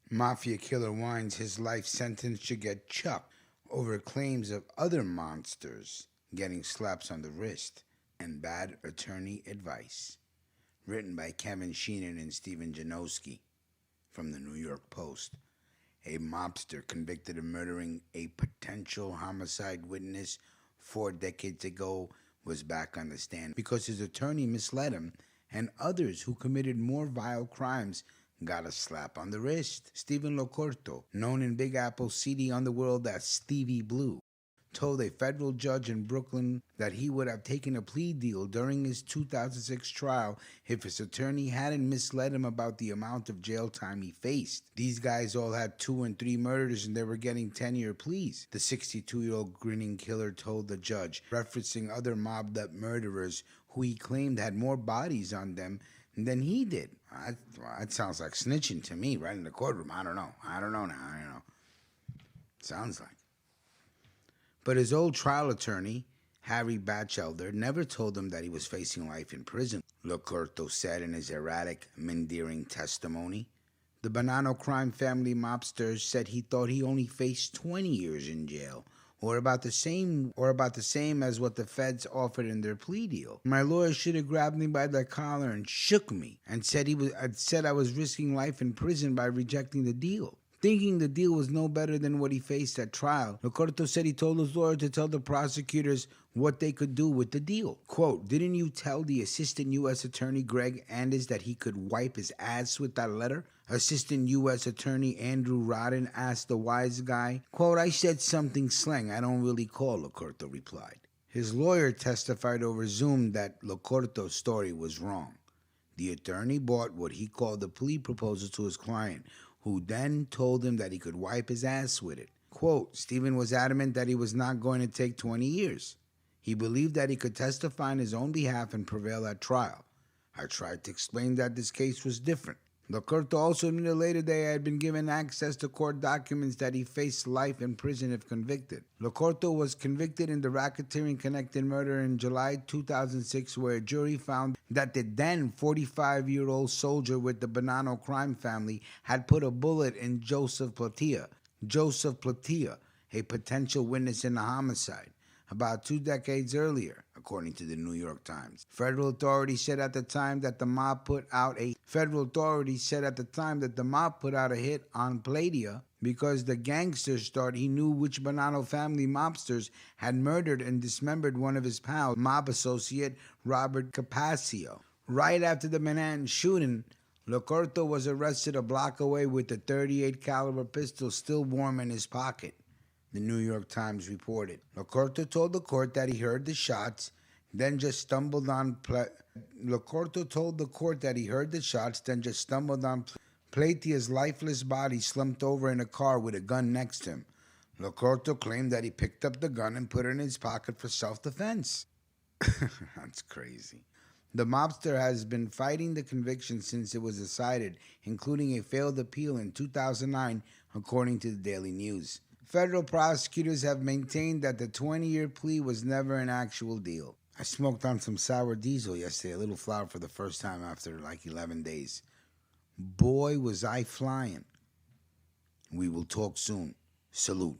Mafia killer whines his life sentence should get chucked over claims of other monsters getting slaps on the wrist and bad attorney advice. Written by Kevin Sheenan and Stephen Janowski from the New York Post. A mobster convicted of murdering a potential homicide witness 4 decades ago was back on the stand because his attorney misled him, and others who committed more vile crimes got a slap on the wrist. Stephen Locorto, known in Big Apple CD Underworld as Stevie Blue, told a federal judge in Brooklyn that he would have taken a plea deal during his 2006 trial if his attorney hadn't misled him about the amount of jail time he faced. These guys all had 2 and 3 murders and they were getting 10-year pleas, the 62-year-old grinning killer told the judge, referencing other mobbed-up murderers who he claimed had more bodies on them than he did. That sounds like snitching to me right in the courtroom. I don't know now. Sounds like. But his old trial attorney, Harry Batchelder, never told him that he was facing life in prison, Locorto said in his erratic, endearing testimony. The Bonanno crime family mobster said he thought he only faced 20 years in jail, or about the same as what the feds offered in their plea deal. My lawyer should have grabbed me by the collar and shook me and said I was risking life in prison by rejecting the deal. Thinking the deal was no better than what he faced at trial, Locorto said he told his lawyer to tell the prosecutors what they could do with the deal. Quote, "Didn't you tell the assistant U.S. attorney Greg Andes that he could wipe his ass with that letter?" Assistant U.S. attorney Andrew Rodden asked the wise guy. Quote, "I said something slang I don't really call," Locorto replied. His lawyer testified over Zoom that Locorto's story was wrong. The attorney bought what he called the plea proposal to his client, who then told him that he could wipe his ass with it. Quote, Stephen was adamant that he was not going to take 20 years. He believed that he could testify on his own behalf and prevail at trial. I tried to explain that this case was different. Locorto also admitted later that he had been given access to court documents that he faced life in prison if convicted. Locorto was convicted in the racketeering-connected murder in July 2006, where a jury found that the then 45-year-old soldier with the Bonanno crime family had put a bullet in Joseph Platia, a potential witness in the homicide, about 2 decades earlier, according to the New York Times. Federal authorities said at the time that the mob put out a hit on Platia because the gangsters thought he knew which Bonanno family mobsters had murdered and dismembered one of his pals, mob associate Robert Capaccio. Right after the Manhattan shooting, Locorto was arrested a block away with a .38 caliber pistol still warm in his pocket, the New York Times reported. Locorto told the court that he heard the shots, then just stumbled on Platia's lifeless body slumped over in a car with a gun next to him. Locorto claimed that he picked up the gun and put it in his pocket for self-defense. That's crazy. The mobster has been fighting the conviction since it was decided, including a failed appeal in 2009, according to the Daily News. Federal prosecutors have maintained that the 20-year plea was never an actual deal. I smoked on some sour diesel yesterday, a little flower for the first time after like 11 days. Boy, was I flying. We will talk soon. Salute.